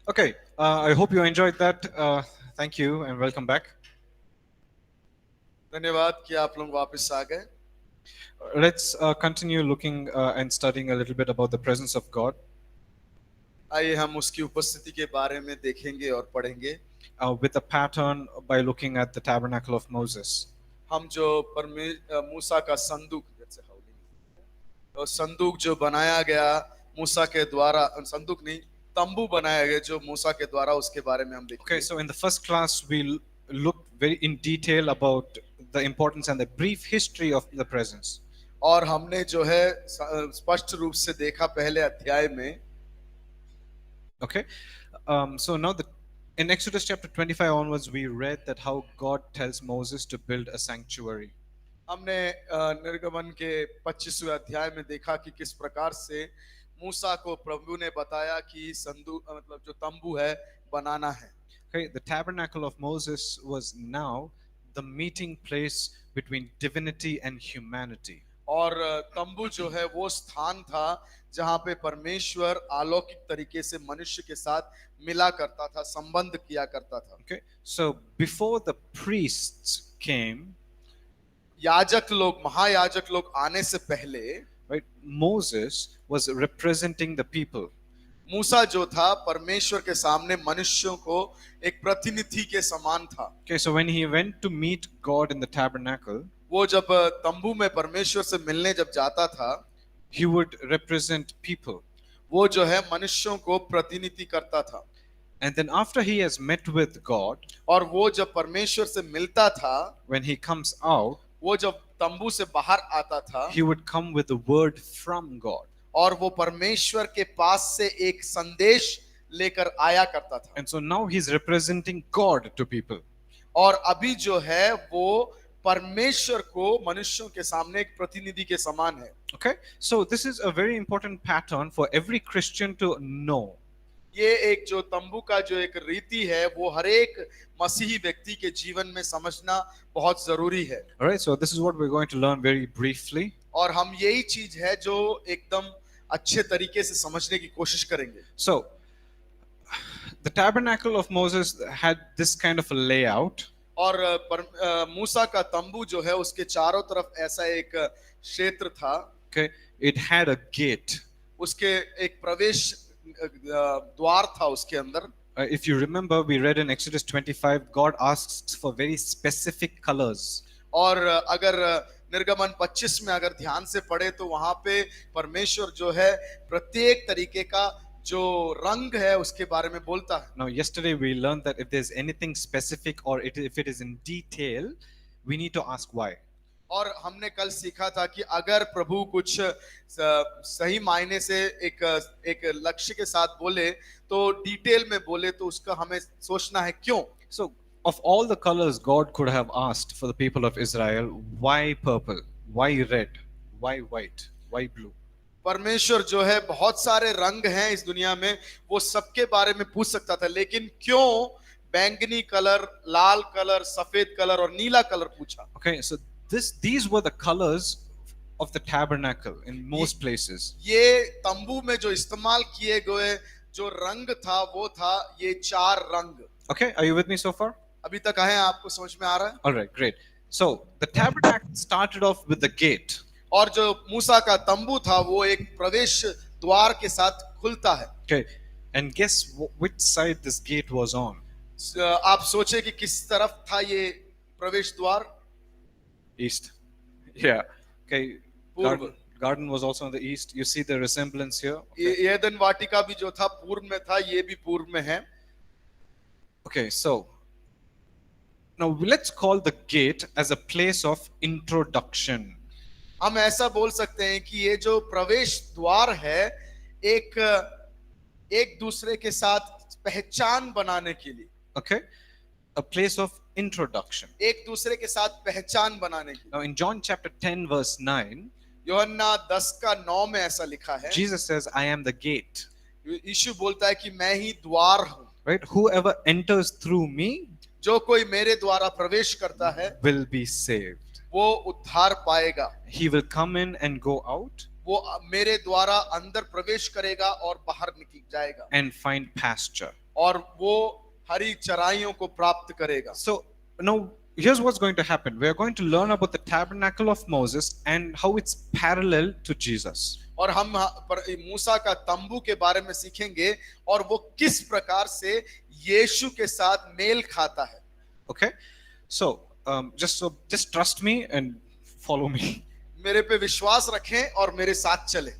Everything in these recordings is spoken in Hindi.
Okay, I hope you enjoyed that. Thank you and welcome back. धन्यवाद कि आप लोग वापस आ गए। Let's continue looking and studying a little bit about the presence of God आइए हम उसकी उपस्थिति के बारे में देखेंगे और पढ़ेंगे। with a pattern by looking at the tabernacle of Moses. हम जो मूसा का संदूक तो संदूक जो बनाया गया मूसा के द्वारा, संदूक नहीं तंबू बनाया गया जो मूसा के द्वारा, उसके बारे में हम Okay, देखेंगे। so in the first class, we looked very in detail about the importance and the brief history of the presence. और हमने जो है स्पष्ट रूप से देखा पहले अध्याय में। Okay, so now in Exodus chapter 25 onwards, we read that how God tells Moses to build a sanctuary. हमने निर्गमन के 25वें अध्याय में देखा कि किस प्रकार से मूसा को प्रभु ने बताया कि संदूक मतलब जो तंबू है बनाना है। Okay, the tabernacle of Moses was now the meeting place between divinity and humanity. और तंबू जो है वो स्थान था जहां पे परमेश्वर अलौकिक तरीके से मनुष्य के साथ मिला करता था, संबंध किया करता था। Okay, so before the priests came, याजक लोग, महायाजक लोग आने से पहले, right, Moses was representing the people. मूसा जो था परमेश्वर के सामने मनुष्यों को एक प्रतिनिधि के समान था। Okay, so when he went to meet God in the tabernacle, वो जब तंबू में परमेश्वर से मिलने जब जाता था, he would represent people. वो जो है मनुष्यों को प्रतिनिधि करता था। And then after he has met with God, और वो जब परमेश्वर से मिलता था, when he comes out, वो जब तंबू से बाहर आता था, he would come with a word from God. और वो परमेश्वर के पास से एक संदेश लेकर आया करता था। And so now he's representing God to people. और अभी जो है वो परमेश्वर को मनुष्यों के सामने एक प्रतिनिधि के समान है। Okay, so this is a very important pattern for every Christian to know. ये एक जो तंबू का जो एक रीति है वो हर एक मसीही व्यक्ति के जीवन में समझना बहुत जरूरी है। All right, so this is what we're going to learn very briefly. और हम यही चीज है जो एकदम अच्छे तरीके से समझने की कोशिश करेंगे। So the tabernacle of Moses had this kind of a layout. और मूसा का तंबू जो है उसके चारों तरफ ऐसा एक क्षेत्र था। Okay, it had a gate. उसके एक प्रवेश द्वार था उसके अंदर। If you remember, we read in Exodus 25, God asks for very specific colors. और अगर निर्गमन 25 में अगर ध्यान से पढ़े तो वहां पे परमेश्वर जो है प्रत्येक तरीके का जो रंग है उसके बारे में बोलता है। Now, yesterday we learned that if there's anything specific or if it is in detail, we need to ask why. और हमने कल सीखा था कि अगर प्रभु कुछ सही मायने से एक लक्ष्य के साथ बोले तो डिटेल में बोले तो उसका हमें सोचना है क्यों। So, of all the colors God could have asked for the people of Israel, why purple? Why red? Why white? Why blue? परमेश्वर जो है बहुत सारे रंग हैं इस दुनिया में, वो सबके बारे में पूछ सकता था, लेकिन क्यों बैंगनी कलर, लाल कलर, सफेद कलर और नीला कलर पूछा। Okay, so these were the colors of the tabernacle in most places. ये तंबू में जो इस्तेमाल किए गए जो रंग था वो था ये चार रंग। Okay, are you with me so far? अभी तक आए आपको समझ में आ रहा है? All right, great. So the tabernacle started off with the gate. और जो मूसा का तंबू था वो एक प्रवेश द्वार के साथ खुलता है। Okay, and guess which side this gate was on? आप सोचे कि किस तरफ था ये प्रवेश द्वार? East. Yeah. Okay. Garden was also on the east. You see the resemblance here. Okay. Eden वाटिका भी जो था पूर्व में था, ये भी पूर्व में है। Okay, so now let's call the gate as a place of introduction. हम ऐसा बोल सकते हैं कि ये जो प्रवेश द्वार है एक दूसरे के साथ पहचान बनाने के लिए। Okay, a place of introduction. एक दूसरे के साथ पहचान बनाने के लिए। Now in John chapter 10 verse 9, यूहन्ना 10 का 9 में ऐसा लिखा है। Jesus says, I am the gate. यीशु बोलता है कि मैं ही द्वार हूँ। Right? Whoever enters through me जो कोई मेरे द्वारा प्रवेश करता है will be saved. वो उद्धार पाएगा। He will come in and go out. वो मेरे द्वारा अंदर प्रवेश करेगा और बाहर निकल जाएगा। And find pasture. और वो हरी चराइयों को प्राप्त करेगा। So now here's what's going to happen. We are going to learn about the tabernacle of Moses and how it's parallel to Jesus. और हम मूसा का तंबू के बारे में सीखेंगे और वो किस प्रकार से यीशु के साथ मेल खाता है। Okay, so just trust me and follow me. मेरे पे विश्वास रखें और मेरे साथ चलें।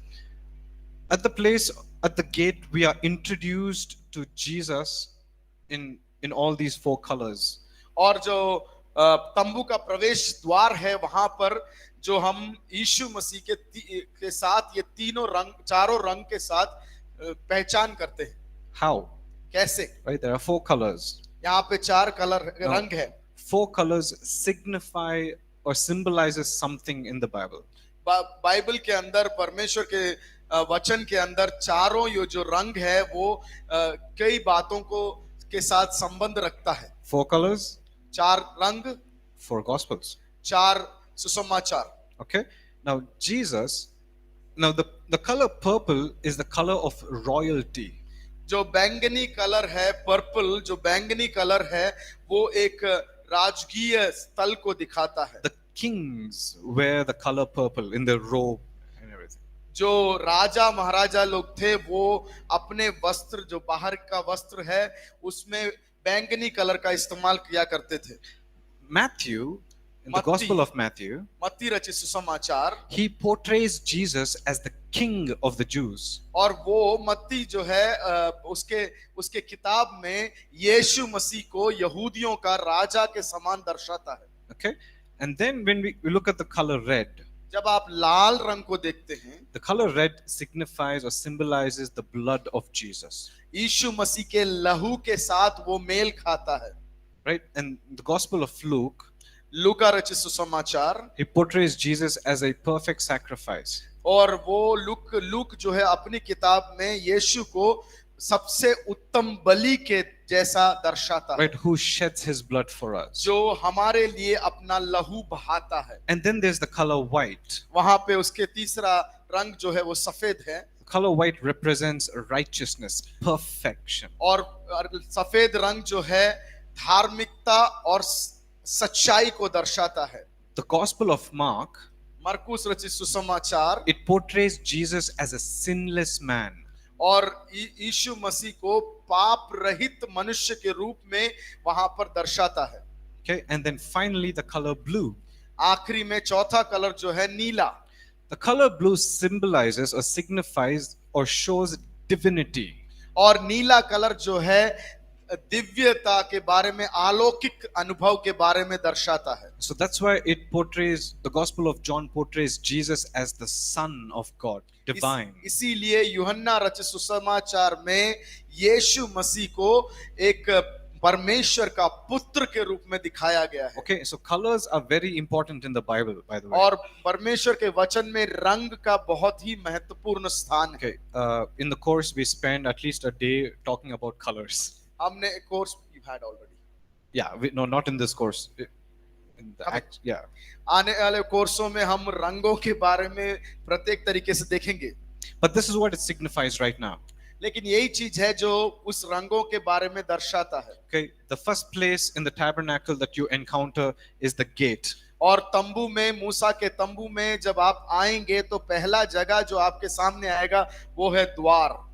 At the place at the gate, we are introduced to Jesus in all these four colors. और जो तंबू का प्रवेश द्वार है वहां पर जो हम यीशु मसीह के साथ ये तीनों रंग चारों रंग के साथ पहचान करते हैं। How? कैसे? Right, there are four colors. यहाँ पे चार कलर रंग है। Four colors signify or symbolizes something in the Bible. Bible के अंदर परमेश्वर के वचन के अंदर चारों ये जो रंग है वो कई बातों को के साथ संबंध रखता है। Four colors, चार रंग, four gospels. चार सुसमाचार। Okay, now the color purple is the color of royalty. जो बैंगनी कलर है, पर्पल जो बैंगनी कलर है वो एक राजकीय स्थल को दिखाता है। The kings wear the color purple in their robe and everything. जो राजा महाराजा लोग थे वो अपने वस्त्र जो बाहर का वस्त्र है उसमें बैंगनी कलर का इस्तेमाल किया करते थे। Matthew, in the Gospel of Matthew, मत्ती रचित सुसमाचार, he portrays Jesus as the king of the Jews. और वो मत्ती जो है उसके किताब में यीशु मसीह को यहूदियों का राजा के समान दर्शाता है। Okay, and then when we look at the color red, जब आप लाल रंग को देखते हैं, the color red signifies or symbolizes the blood of Jesus. यीशु मसीह के लहू के साथ वो मेल खाता है। Right, and the Gospel of Luke, लूका रचित सुसमाचार, he portrays Jesus as a perfect sacrifice. और वो लूक जो है अपनी किताब में यीशु को सबसे उत्तम बलि के जैसा दर्शाता है। Right, who sheds his blood for us. जो हमारे लिए अपना लहू बहाता है। And then there's the color white. वहां पे उसके तीसरा रंग जो है वो सफेद है। The color white represents righteousness, perfection. और सफेद रंग जो है धार्मिकता और सच्चाई को दर्शाता है। The Gospel of Mark, मरकुस रचित सुसमाचार, it portrays Jesus as a sinless man. और यीशु मसीह को पाप रहित मनुष्य के रूप में वहां पर दर्शाता है। Okay, and then finally the color blue. आखिरी में चौथा कलर जो है नीला। The color blue symbolizes or signifies or shows divinity. और नीला कलर जो है दिव्यता के बारे में, अलौकिक अनुभव के बारे में दर्शाता है। So that's why it portrays, the Gospel of John portrays Jesus as the Son of God, divine. इसीलिए यूहन्ना रचित सुसमाचार में यीशु मसीह को एक परमेश्वर का पुत्र के रूप में दिखाया गया है। Okay, so colors are very important in the Bible, by the way. और परमेश्वर के वचन में रंग का बहुत ही महत्वपूर्ण स्थान है। Okay, in the course we spend at least a day talking about colors. हमने course you had already. Yeah, no, not in this course. In the yeah. आने वाले कोर्सों में हम रंगों के बारे में प्रत्येक तरीके से देखेंगे। But this is what it signifies right now. लेकिन यही चीज है जो उस रंगों के बारे में दर्शाता है। Okay, the first place in the tabernacle that you encounter is the gate. और तंबू में, मूसा के तंबू में जब आप आएंगे तो पहला जगह जो आपके सामने आएगा वो है द्वार।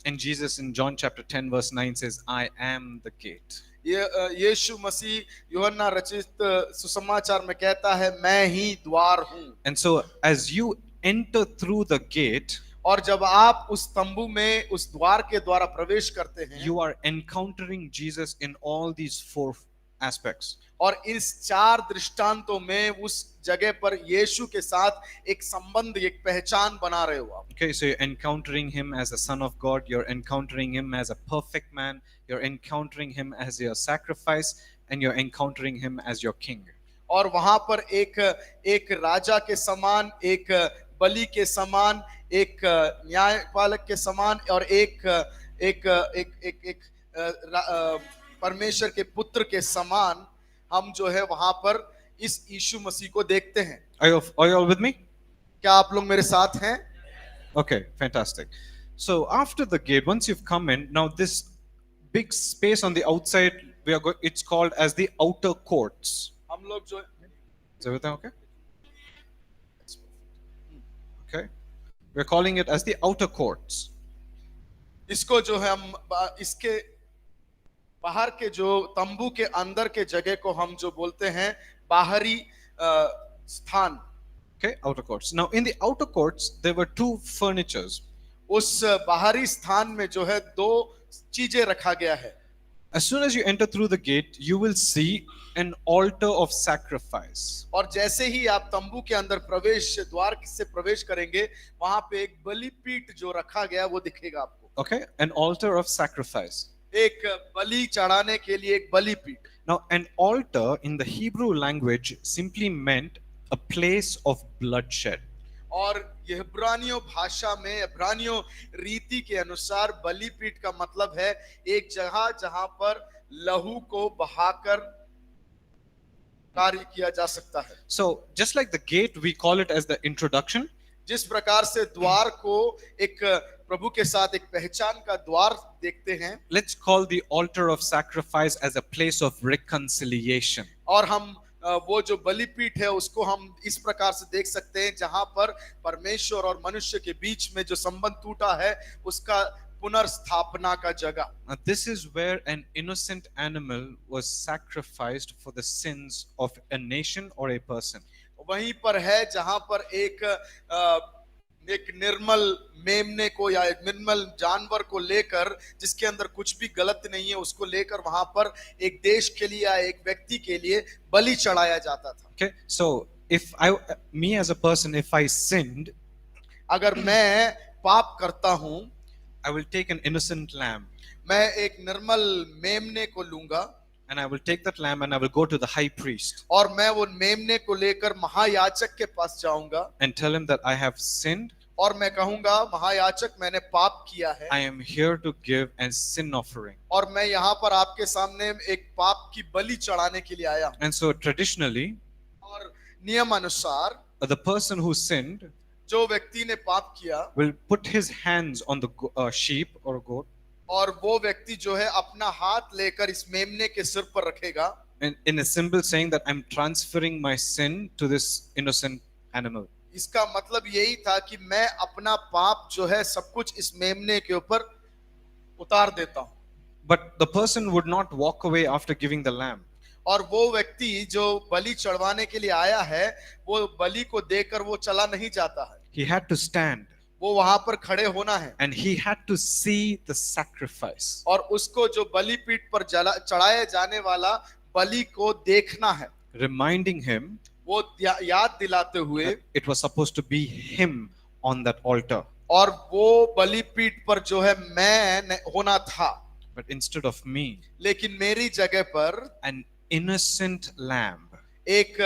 And Jesus in John chapter 10 verse 9 says, I am the gate. यीशु मसीह यूहन्ना रचित सुसमाचार में कहता है मैं ही द्वार हूँ। And so as you enter through the gate, और जब आप उस तंबू में उस द्वार के द्वारा प्रवेश करते हैं, you are encountering Jesus in all these four aspects. और इस चार दृष्टांतों में उस जगह पर यीशु के साथ एक संबंध, एक पहचान बना रहे हो आप। Okay, so you're encountering him as the Son of God, you're encountering him as a perfect man, you're encountering him as your sacrifice, and you're encountering him as your king. और वहां पर एक राजा के समान, एक बलि के समान, एक न्यायपालक के समान और एक परमेश्वर के पुत्र के समान हम जो है वहां पर इस यीशु मसीह को देखते हैं। Are you all with me? क्या आप लोग मेरे साथ हैं? Okay, fantastic. So after the gate, once you've come in, now this big space on the outside, it's called as the outer courts. हम लोग जो Is everything okay? Okay. We're calling it as the outer courts. इसको जो है हम इसके बाहर के जो तंबू के अंदर के जगह को हम जो बोलते हैं बाहरी स्थान. Okay, outer courts. Now, in the outer courts, there were two furnitures. उस बाहरी स्थान में जो है दो चीजें रखा गया है. As soon as you enter through the gate, you will see an altar of sacrifice. और जैसे ही आप तंबू के अंदर प्रवेश द्वार से प्रवेश करेंगे, वहां पे एक बलिपीठ जो रखा गया वो दिखेगा आपको. Okay, an altar of sacrifice. एक बलि चढ़ाने के लिए एक बलिपीठ. Now, an altar in the Hebrew language simply meant a place of bloodshed. और ये इब्रानियों भाषा में इब्रानियों रीति के अनुसार बलिपीठ का मतलब है एक जगह जहां पर लहू को बहाकर कार्य किया जा सकता है. So, just like the gate, we call it as the introduction. जिस प्रकार से द्वार को एक प्रभु के साथ एक पहचान का द्वार देखते हैं, Let's call the altar of sacrifice as a place of reconciliation. और हम वो जो बलिपीठ है उसको हम इस प्रकार से देख सकते हैं जहां पर परमेश्वर और मनुष्य के बीच में जो संबंध टूटा है उसका पुनर्स्थापना का जगह. Now, this is where an innocent animal was sacrificed for the sins of a nation or a person. वहीं पर है जहां पर एक निर्मल मेमने को या एक निर्मल जानवर को लेकर जिसके अंदर कुछ भी गलत नहीं है उसको लेकर वहां पर एक देश के लिए या एक व्यक्ति के लिए बलि चढ़ाया जाता था. Okay, so me as a person, if I sinned, अगर मैं पाप करता हूं, I will take an innocent lamb मैं एक निर्मल मेमने को लूंगा and I will take that lamb and I will go to the high priest और मैं वो मेमने को लेकर महायाजक के पास जाऊंगा and tell him that I have sinned. और मैं कहूंगा महायाजक मैंने पाप किया है I am here to give a sin offering. और मैं यहाँ पर आपके सामने एक पाप की बलि चढ़ाने के लिए आया हूं. And so traditionally, और नियम अनुसार the person who sinned जो व्यक्ति ने पाप किया will put his hands on the sheep or goat, और वो व्यक्ति जो है अपना हाथ लेकर इस मेमने के सिर पर रखेगा and in a symbol saying that I'm transferring my sin to this innocent animal. इसका मतलब यही था कि मैं अपना पाप जो है सब कुछ इस मेमने के ऊपर उतार देता हूं. But the person would not walk away after giving the lamb. और वो व्यक्ति जो बलि चढ़वाने के लिए आया है वो बलि को देकर वो चला नहीं जाता है. He had to stand वो वहां पर खड़े होना है and he had to see the sacrifice. और उसको जो बलिपीठ पर चढ़ाए जाने वाला बलि को देखना है, Reminding him वो याद दिलाते हुए that it was supposed to be him on that altar. और वो बलिपीठ पर जो है मैं होना था, But instead of me, लेकिन मेरी जगह पर an innocent lamb एक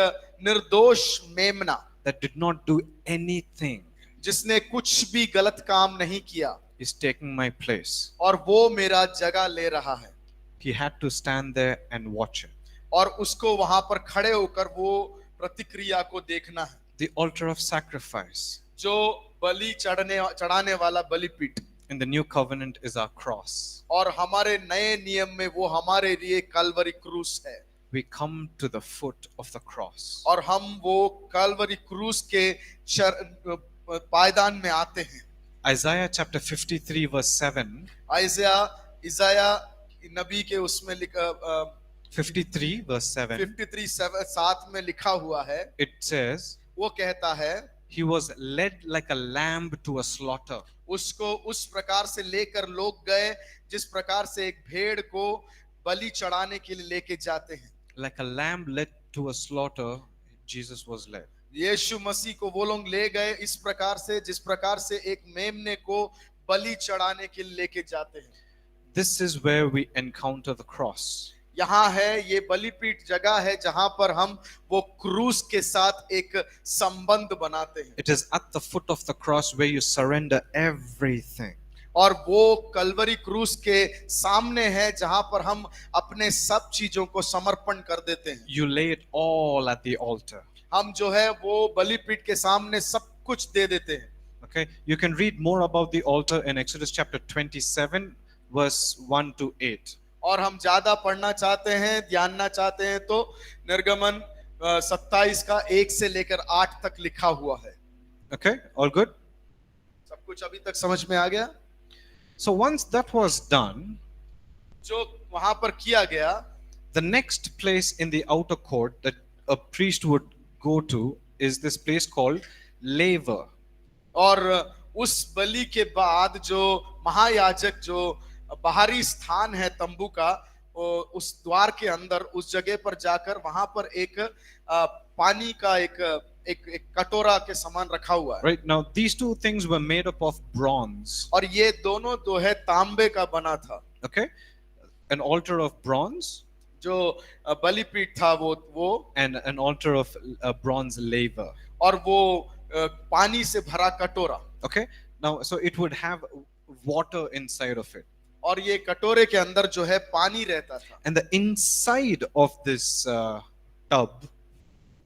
निर्दोष मेमना that did not do anything जिसने कुछ भी गलत काम नहीं किया is taking my place. और वो मेरा जगह ले रहा है. He had to stand there and watch it. और उसको वहां पर खड़े होकर वो प्रतिक्रिया को देखना है. The altar of sacrifice जो बलि चढ़ाने वाला बलिपीठ in the new covenant is our cross. और हमारे नए नियम में वो हमारे लिए कलवरी क्रूस है. We come to the foot of the cross. और हम वो कलवरी क्रूस के पायदान में आते हैं. Isaiah chapter 53 verse 7. इज़ाया नबी के उसमें लिखा 53 verse 7. 53:7 में लिखा हुआ है. It says, वो कहता है he was led like a lamb to a slaughter. उसको उस प्रकार से लेकर लोग गए जिस प्रकार से एक भेड़ को बलि चढ़ाने के लिए लेके जाते हैं. Like a lamb led to a slaughter, Jesus was led. यीशु मसीह को वो लोग ले गए इस प्रकार से जिस प्रकार से एक मेमने को बलि चढ़ाने के लिए लेके जाते हैं. This is where we encounter the cross. यहाँ है ये बलिपीठ जगह है जहां पर हम वो क्रूस के साथ एक संबंध बनाते हैं. It is at the foot of the cross where you surrender everything. और वो कलवरी क्रूस के सामने है जहां पर हम अपने सब चीजों को समर्पण कर देते हैं. You lay it all at the altar. हम जो है वो बलिपीठ के सामने सब कुछ दे देते हैं. Okay, you can read more about the altar in Exodus chapter 27 verse 1 to 8. और हम ज्यादा पढ़ना चाहते हैं, जानना चाहते हैं तो निर्गमन 27 का 1 से लेकर 8 तक लिखा हुआ है। Okay, all good? सब कुछ अभी तक समझ में आ गया? So once that was done, जो वहां पर किया गया, the next place in the outer court that a priest would go to is this place called laver. और उस बलि के बाद जो महायाजक जो बाहरी स्थान है तंबू का, उस द्वार के अंदर उस जगह पर जाकर वहां पर एक पानी का एक कटोरा के समान रखा हुआ है। Right, now these two things were made up of bronze. और ये दोनों जो है तांबे का बना था। Okay, an altar of bronze जो बलिपीठ था वो and an altar of a bronze laver. और वो पानी से भरा कटोरा। Okay, now so it would have water inside of it, और ये कटोरे के अंदर जो है पानी रहता था। and the inside of this tub,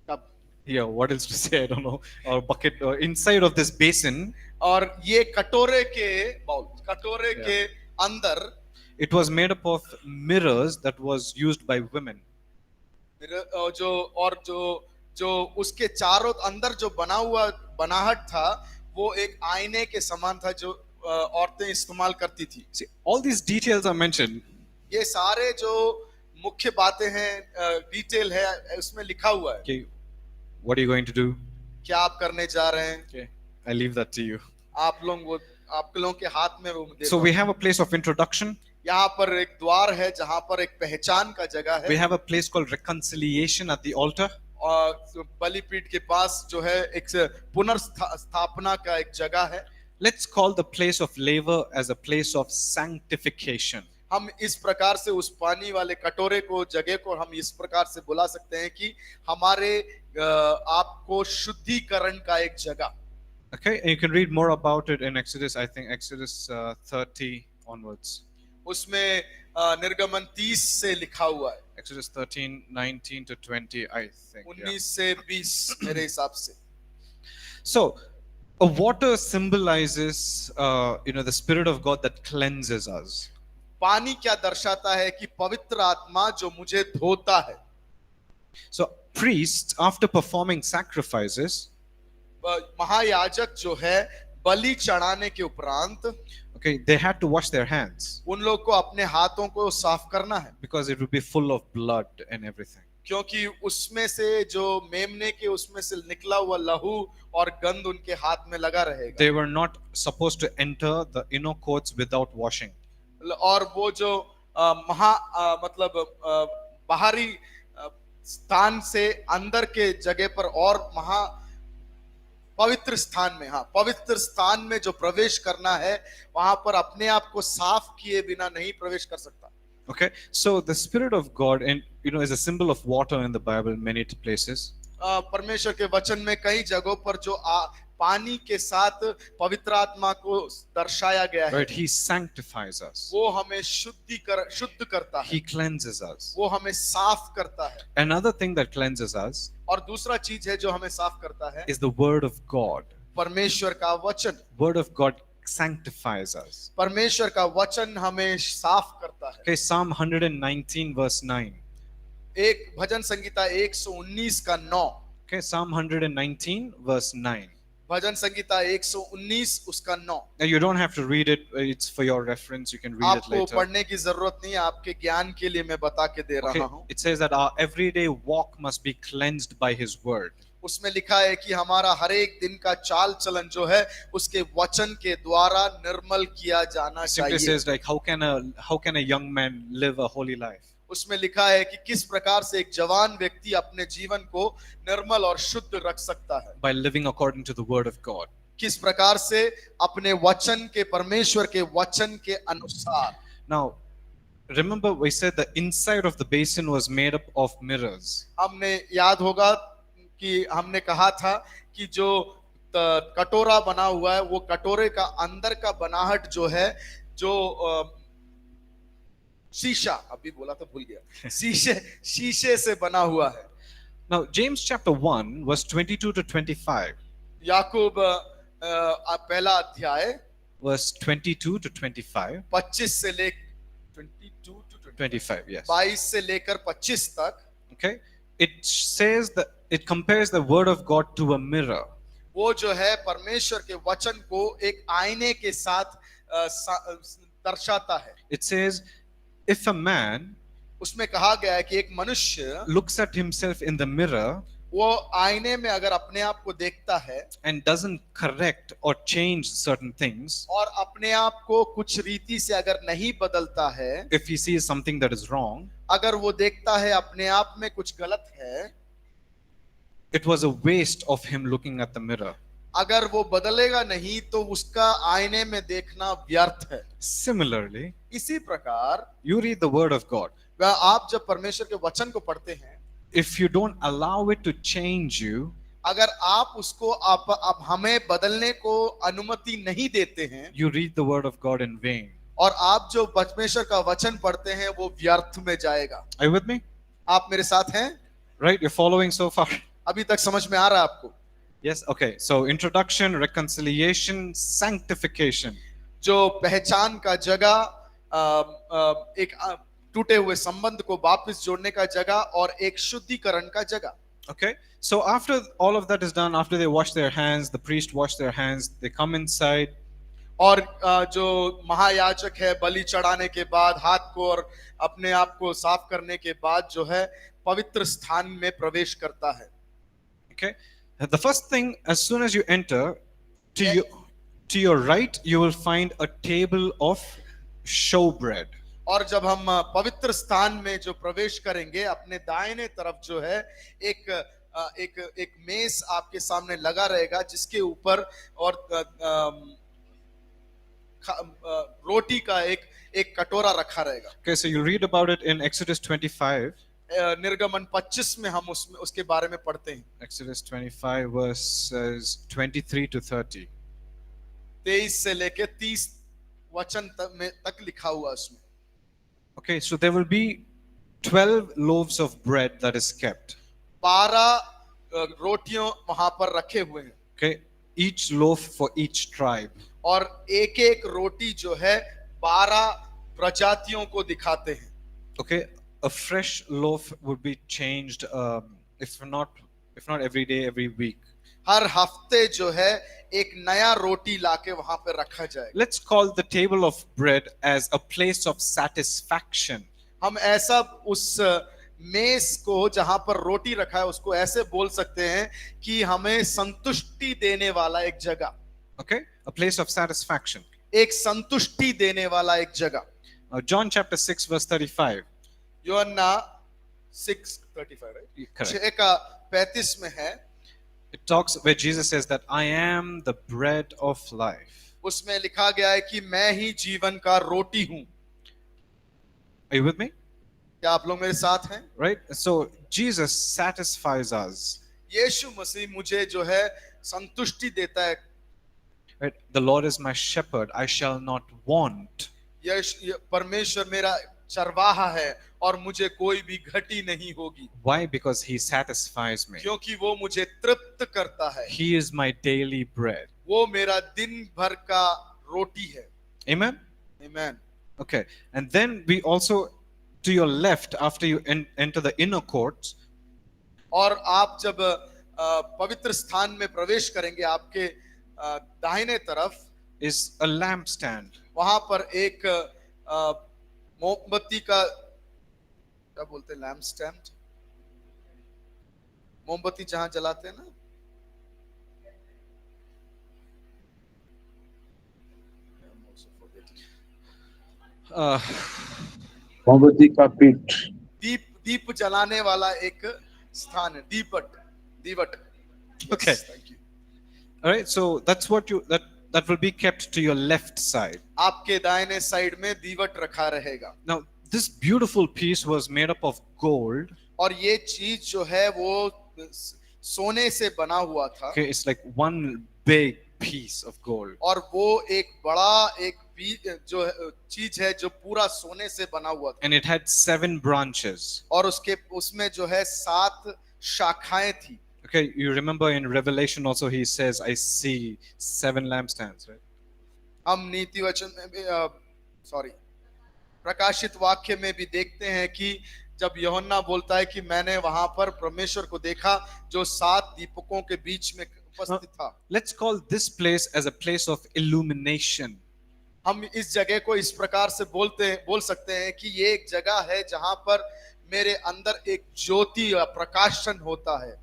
तब yeah, what else to say, I don't know, or bucket, or inside of this basin, और ये कटोरे के अंदर it was made up of mirrors that was used by women. जो उसके चारों अंदर जो बना हुआ बनाहट था वो एक आईने के समान था जो औरतें इस्तेमाल करती थी। See, all these details are mentioned. ये सारे जो मुख्य बातें हैं, डिटेल है, उसमें लिखा हुआ है। Okay, what are you going to do? क्या आप करने जा रहे हैं? Okay, I leave that to you. आप लोगों के हाथ में वो दे So दो। we have a place of introduction. यहाँ पर एक द्वार है जहाँ पर एक पहचान का जगह We है, have a place called reconciliation at the altar. और बलिपीठ के पास जो है एक पुनर्स्थापना का एक जगह है। Let's call the place of laver as a place of sanctification. हम इस प्रकार से उस पानी वाले कटोरे को, जगह को हम इस प्रकार से बुला सकते हैं कि हमारे आपको शुद्धिकरण का एक जगह। Okay, and you can read more about it in Exodus, I think Exodus 30 onwards. उसमें निर्गमन 30 से लिखा हुआ है, Exodus 13, 19 to 20, I think. Yeah. 19 से 20 मेरे हिसाब से। So, a water symbolizes, the Spirit of God that cleanses us. पानी क्या दर्शाता है कि पवित्र आत्मा जो मुझे धोता है। So, priests, after performing sacrifices, महायाजक जो है बलि चढ़ाने के उपरांत okay, they had to wash their hands उन लोग को अपने हाथों को साफ करना है, because it would be full of blood and everything. क्योंकि उसमें से जो मेमने के उसमें से निकला हुआ लहू और गंध उनके हाथ में लगा रहेगा। They were not supposed to enter the inner courts without washing. और वो जो बाहरी स्थान से अंदर के जगह पर और पवित्र स्थान में, पवित्र स्थान में जो प्रवेश करना है वहां पर अपने आप को साफ किए बिना नहीं प्रवेश कर सकता। Okay, so the Spirit of God, and is a symbol of water in the Bible in many places. परमेश्वर के वचन में कई जगहों पर जो पानी के साथ पवित्र आत्मा को दर्शाया गया है। Right, He sanctifies us. वो हमें शुद्ध करता है, He cleanses us. वो हमें साफ करता है। Another thing that cleanses us और दूसरा चीज है जो हमें साफ करता है, is the Word of God. परमेश्वर का वचन। Word of God sanctifies us. परमेश्वर का वचन हमें साफ करता है। Okay, Psalm 119 verse 9. एक भजन संगीता 119 का 9। Okay, Psalm 119 verse 9. भजन संगीता 119 उसका 9। Now you don't have to read it, it's for your reference, you can read it आपको later. पढ़ने की जरूरत नहीं है, आपके ज्ञान के लिए मैं बता के दे Okay, रहा हूँ। it says that our everyday walk must be cleansed by His Word. उसमें लिखा है कि हमारा हर एक दिन का चाल चलन जो है उसके वचन के द्वारा निर्मल किया जाना It simply चाहिए। says like how can a young man live a holy life? उसमें लिखा है कि किस प्रकार से एक जवान व्यक्ति अपने जीवन को निर्मल और शुद्ध रख सकता है, By living according to the Word of God. किस प्रकार से अपने वचन के, परमेश्वर के वचन के अनुसार। Now, remember we said the inside of the basin was made up of mirrors. हमने याद होगा कि हमने कहा था कि जो कटोरा बना हुआ है वो कटोरे का अंदर का बनाहट जो है, जो शीशा, अभी बोला तो भूल गया, शीशे से बना हुआ है। Now, James chapter 1 verse 22 to 25. याकूब पहला अध्याय Verse 22 to 25. 25 से 22 to 25, yes. 22 से लेकर 25 तक Okay, it says that it compares the word of God to a mirror. वो जो है परमेश्वर के वचन को एक आईने के साथ दर्शाता है. It says, if a man उसमें कहा गया है कि एक मनुष्य looks at himself in the mirror वो आईने में अगर अपने आप को देखता है and doesn't correct or change certain things, और अपने आप को कुछ रीति से अगर नहीं बदलता है, if he sees something that is wrong, अगर वो देखता है अपने आप में कुछ गलत है, it was a waste of him looking at the mirror. अगर वो बदलेगा नहीं तो उसका आईने में देखना व्यर्थ है. Similarly, इसी प्रकार you read the word of God. आप जब परमेश्वर के वचन को पढ़ते हैं, If you don't allow it to change you, अगर आप उसको आप हमें बदलने को अनुमति नहीं देते हैं, you read the word of God in vain. और आप जो परमेश्वर का वचन पढ़ते हैं वो व्यर्थ में जाएगा. Are you with me? आप मेरे साथ हैं? Right? You're following so far? अभी तक समझ में आ रहा है आपको? Yes? Okay. So, introduction, reconciliation, sanctification. जो पहचान का जगह, एक टूटे हुए संबंध को वापस जोड़ने का जगह और एक शुद्धिकरण का जगह. Okay? So, after all of that is done, after they wash their hands, the priest wash their hands, they come inside. और जो महायाजक है बलि चढ़ाने के बाद हाथ को और अपने आप को साफ करने के बाद जो है पवित्र स्थान में प्रवेश करता है. Okay? The first thing, as soon as you enter, to your right, you will find a table of showbread. और जब हम पवित्र स्थान में जो प्रवेश करेंगे, अपने दाहिने तरफ जो है एक मेज आपके सामने लगा रहेगा जिसके ऊपर और रोटी का एक कटोरा रखा रहेगा. Okay, so you'll read about it in Exodus 25. निर्गमन 25 में हम उसके बारे में पढ़ते हैं. Exodus 25 verses 23 to 30. 23 से लेके 30 वचन तक लिखा हुआ उसमें. Okay, so there will be 12 loaves of bread that is kept. 12 रोटियां वहां पर रखे हुए हैं. Okay, each loaf for each tribe. और एक रोटी जो है 12 प्रजातियों को दिखाते हैं. Okay, a fresh loaf would be changed, if not every day, every week. हर हफ्ते जो है एक नया रोटी लाके वहां पे रखा जाएगा. Let's call the table of bread as a place of satisfaction. हम ऐसा उस मेज को जहां पर रोटी रखा है उसको ऐसे बोल सकते हैं कि हमें संतुष्टि देने वाला एक जगह. Okay, a place of satisfaction. एक संतुष्टि देने वाला एक जगह. John chapter 6 verse 35. यूहन्ना 6:35, right? Correct. 6:35 में है. It talks where Jesus says that I am the bread of life. उसमें लिखा गया है कि मैं ही जीवन का रोटी हूं. Are you with me? क्या आप लोग मेरे साथ हैं? Right? So Jesus satisfies us. यीशु मसीह मुझे जो है संतुष्टि देता है. Right? The Lord is my shepherd, I shall not want. परमेश्वर मेरा चरवाहा है और मुझे कोई भी घटी नहीं होगी. Why? Because he satisfies me. क्योंकि वो मुझे तृप्त करता है. He is my daily bread. वो मेरा दिन भर का रोटी है. Amen? Amen. Okay. And then we also, to your left, after you enter the inner courts, और आप जब पवित्र स्थान में प्रवेश करेंगे, आपके दाहिने तरफ is a lampstand. वहां पर एक मोमबत्ती का, क्या बोलते हैं, लैम्प स्टैंड, मोमबत्ती जहां जलाते हैं ना, मोमबत्ती का पीठ. दीप जलाने वाला एक स्थान है. दीवट. Okay. Yes, thank you. All right. So that's what that will be kept to your left side. आपके दाहिने साइड में दीवट रखा रहेगा. Now, this beautiful piece was made up of gold. और ये चीज जो है वो सोने से बना हुआ था. Okay, it's like one big piece of gold. और वो एक बड़ा एक जो चीज है जो पूरा सोने से बना हुआ था. And it had 7 branches. और उसमें जो है 7 शाखाएं थी. Okay, you remember in Revelation also he says, I see 7 lampstands, right? हम नीति वचन में सॉरी प्रकाशित वाक्य में भी देखते हैं कि जब यूहन्ना बोलता है कि मैंने वहां पर परमेश्वर को देखा जो 7 दीपकों के बीच में उपस्थित था। Let's call this place as a place of illumination. हम इस जगह को इस प्रकार से बोल सकते हैं कि ये एक जगह है जहां पर मेरे अंदर एक ज्योति या प्रकाशन होता है।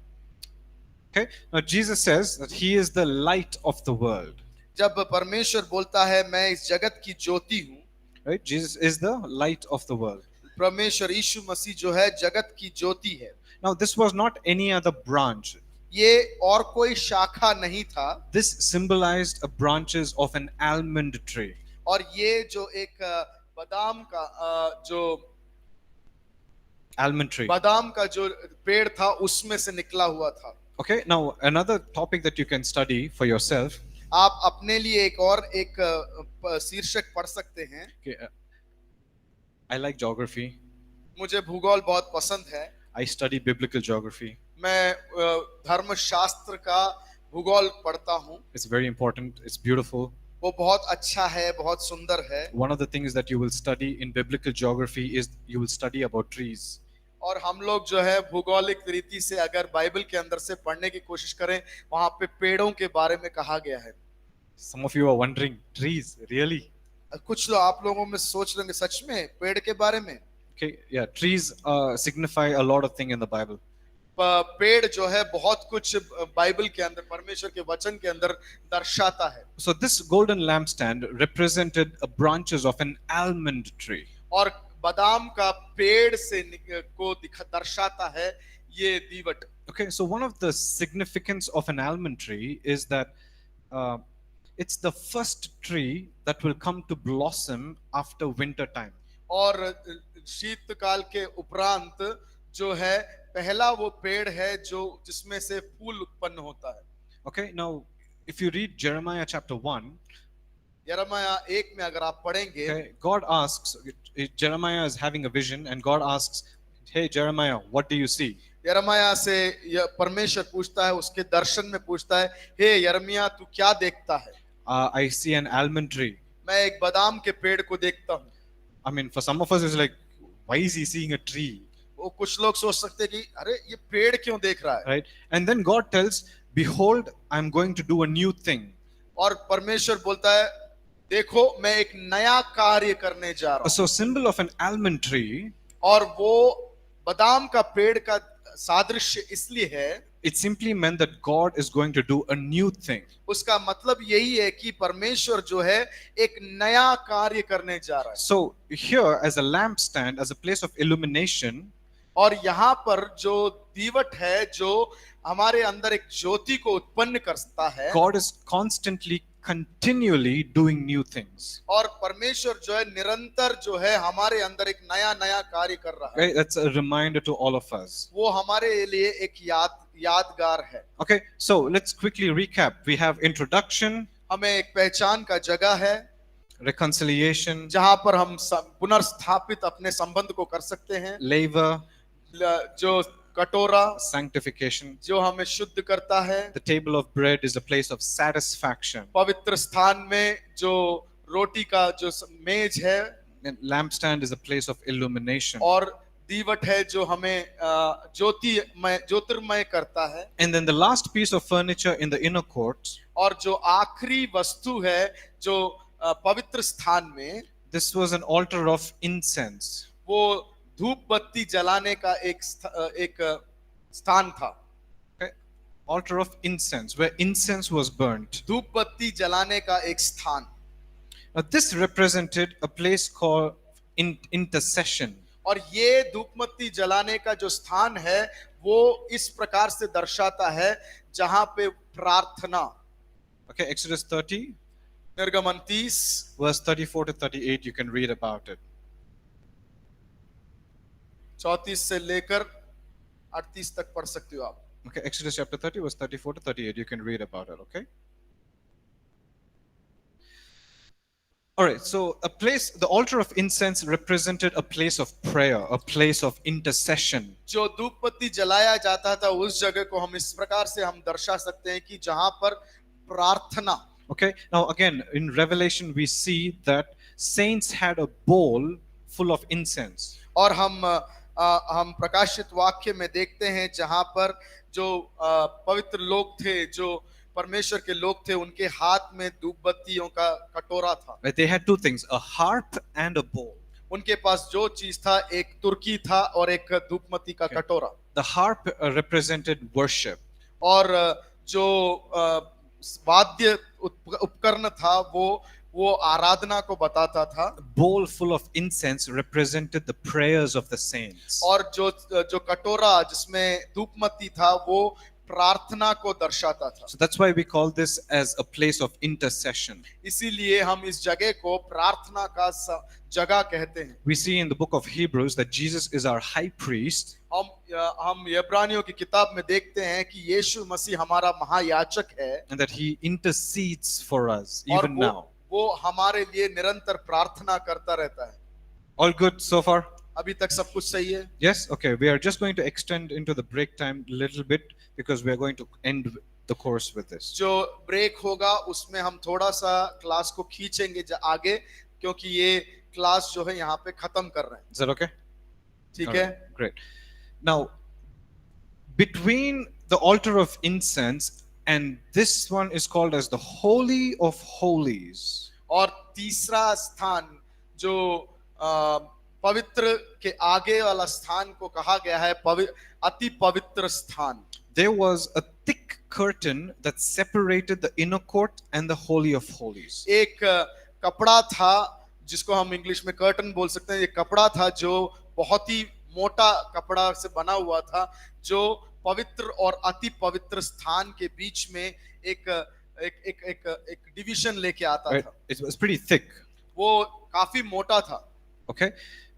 Okay, now Jesus says that he is the light of the world. जब परमेश्वर बोलता है मैं इस जगत की ज्योति हूँ, Right? Jesus is the light of the world. परमेश्वर यीशु मसीह जो है जगत की ज्योति है। Now, this was not any other branch. ये और कोई शाखा नहीं था, This symbolized a branches of an almond tree. और ये जो एक बादाम का जो पेड़ था उसमें से निकला हुआ था। Okay, now another topic that you can study for yourself. आप अपने लिए एक शीर्षक पढ़ सकते हैं। Okay, I like geography. मुझे भूगोल बहुत पसंद है। I study biblical geography. मैं धर्मशास्त्र का भूगोल पढ़ता हूँ। It's very important. It's beautiful. वो बहुत अच्छा है, बहुत सुंदर है। One of the things that you will study in biblical geography is you will study about trees. और हम लोग जो है भूगोलिक रीति से अगर बाइबल के अंदर से पढ़ने की कोशिश करें, वहां पे पेड़ों के बारे में कहा गया है। Some of you are wondering, trees, really? कुछ लोग आप लोगों में सोच रहे हैं सच में पेड़ के बारे में। Okay, yeah, trees signify a lot of things in the Bible. पेड़ जो है बहुत कुछ बाइबल के अंदर परमेश्वर के वचन के अंदर दर्शाता है। So this golden lampstand represented a branches of an almond tree. और बादाम का पेड़ से को दर्शाता है ये दीवट। Okay, so one of the significance of an almond tree is that it's the first tree that will come to blossom after winter time. और शीतकाल के उपरांत जो है पहला वो पेड़ है जो जिसमें से फूल उत्पन्न होता है। Okay, now if you read Jeremiah chapter 1, यिर्मयाह 1 में अगर आप पढ़ेंगे, okay, God asks, Jeremiah is having a vision and God asks, hey Jeremiah, what do you see? यिर्मयाह से परमेश्वर पूछता है, उसके दर्शन में पूछता है, हे यिर्मयाह तू क्या देखता है? I see an almond tree. मैं एक बादाम के पेड़ को देखता हूँ। I mean, for some of us it's like, why is he seeing a tree? वो कुछ लोग सोच सकते हैं कि अरे ये पेड़ क्यों देख रहा है? Right? And then God tells, behold, I'm going to do a new thing. और परमेश्वर बोलता है, देखो मैं एक नया कार्य करने जा रहा हूँ। So symbol of an almond tree, और वो बादाम का पेड़ का सादृश्य इसलिए है, it simply meant that God is going to do a new thing. उसका मतलब यही है कि परमेश्वर जो है एक नया कार्य करने जा रहा है। So here as a lampstand, as a place of illumination, और यहाँ पर जो दीवट है जो हमारे अंदर एक ज्योति को उत्पन्न करता है, God is constantly, continually doing new things. और परमेश्वर जो है निरंतर जो है हमारे अंदर एक नया नया कार्य कर रहा है। Okay, that's a reminder to all of us. वो हमारे लिए एक यादगार है। Okay, so let's quickly recap. We have introduction, हमें एक पहचान का जगह है reconciliation, जहां पर हम पुनर्स्थापित अपने संबंध को कर सकते हैं, laver, जो कटोरा sanctification. जो हमें शुद्ध करता है, The table of bread is a place of satisfaction. पवित्र स्थान में जो रोटी का जो मेज है, And lampstand is a place of illumination. और दीवट है जो हमें ज्योतिर्मय करता है। And then the last piece of furniture in the inner court, और जो आखिरी वस्तु है जो पवित्र स्थान में, this was an altar of incense. वो धूप बत्ती जलाने का एक स्थान था। Okay? Altar of incense, where incense was burnt. धूप बत्ती जलाने का एक स्थान। Now this represented a place called intercession. और ये धूप बत्ती जलाने का जो स्थान है वो इस प्रकार से दर्शाता है जहां पे प्रार्थना। Okay, Exodus 30, निर्गमन 30 verse 34 to 38, you can read about it. 34 से लेकर 38 तक पढ़ सकते हो आप। Okay, Exodus chapter 30, verse 34 to 38, you can read about it, okay? All right, so the altar of incense represented a place of prayer, a place of intercession. जो धूप बत्ती जलाया जाता था उस जगह को हम इस प्रकार से हम दर्शा सकते हैं कि जहां पर प्रार्थना। Okay, now again, in Revelation we see that saints had a bowl full of incense. और हम प्रकाशित वाक्य में देखते हैं जहां पर जो पवित्र लोग थे, जो परमेश्वर के लोग थे, उनके हाथ में धूप बत्तियों का कटोरा था। Right? They had two things, a harp and a bowl. उनके पास जो चीज था, एक तुर्की था और एक धूपमती का कटोरा। The harp represented worship. और जो वाद्य उपकरण था वो आराधना को बताता था। A bowl full of incense represented the prayers of the saints. और जो कटोरा जिसमें धूपमती था वो प्रार्थना को दर्शाता था। So that's why we call this as a place of intercession. इसीलिए हम इस जगह को प्रार्थना का जगह कहते हैं। We see in the book of Hebrews that Jesus is our high priest. हम इब्रानियों की किताब में देखते हैं कि यीशु मसीह हमारा महायाजक है, And that he intercedes for us और even now. वो हमारे लिए निरंतर प्रार्थना करता रहता है। All good so far? अभी तक सब कुछ सही है? Yes? Okay. We are just going to extend into the break time a little bit because we are going to end the course with this. जो ब्रेक होगा उसमें हम थोड़ा सा क्लास को खींचेंगे आगे, क्योंकि ये क्लास जो है यहाँ पे खत्म कर रहे हैं। Is that okay? ठीक All है? right, great. Now, between the altar of incense and this one is called as the Holy of Holies. और तीसरा स्थान जो पवित्र के आगे वाला स्थान को कहा गया है अति पवित्र स्थान। There was a thick curtain that separated the inner court and the Holy of Holies. एक कपड़ा था जिसको हम इंग्लिश में कर्टन बोल सकते हैं। ये कपड़ा था जो बहुत ही मोटा कपड़ा से बना हुआ था, जो पवित्र और अति पवित्र स्थान के बीच में एक एक एक एक, एक डिवीजन लेके आता Right? था। It was pretty thick. वो काफी मोटा था। Okay?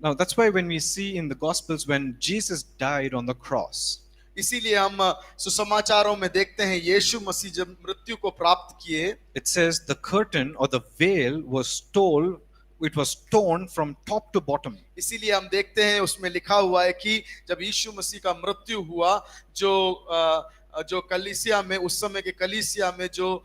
Now that's why when we see in the Gospels when Jesus died on the cross, इसीलिए हम सुसमाचारों में देखते हैं यीशु मसीह जब मृत्यु को प्राप्त किए, it says the curtain or the veil was torn from top to bottom. इसीलिए हम देखते हैं उसमें लिखा हुआ है कि जब यीशु मसीह का मृत्यु हुआ, जो कलीसिया में, उस समय के कलीसिया में जो